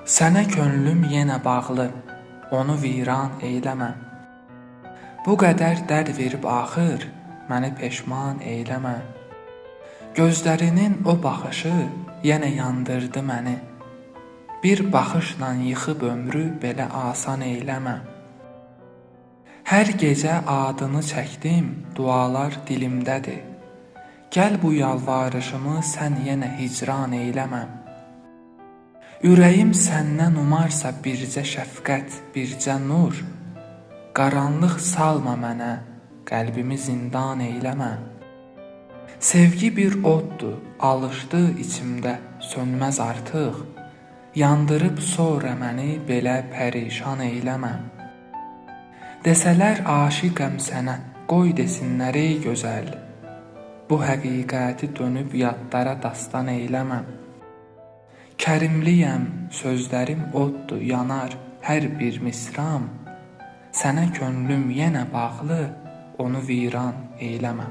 Sənə könlüm yenə bağlı, onu viran eyləmə. Bu qədər dərd verib axır, məni peşman eyləmə. Gözlərinin o baxışı yenə yandırdı məni. Bir baxışla yıxıb ömrü belə asan eyləmə. Hər gecə adını çəkdim, dualar dilimdədir. Gəl bu yalvarışımı sən yenə hicran eyləmə. Ürəyim səndən umarsa bircə şəfqət, bircə nur. Qaranlıq salma mənə, qəlbimi zindan eyləmə. Sevgi bir oddur, alışdı içimdə, sönməz artıq. Yandırıb sonra məni belə pərişan eyləmə. Desələr aşiqəm sənə, qoy desinlər ey gözəl. Bu həqiqəti dönüb yadlara dastan eyləmə. Kərimliyəm, sözlərim oddur, yanar hər bir misram. Sənə könlüm yenə bağlı, onu viran eyləmə.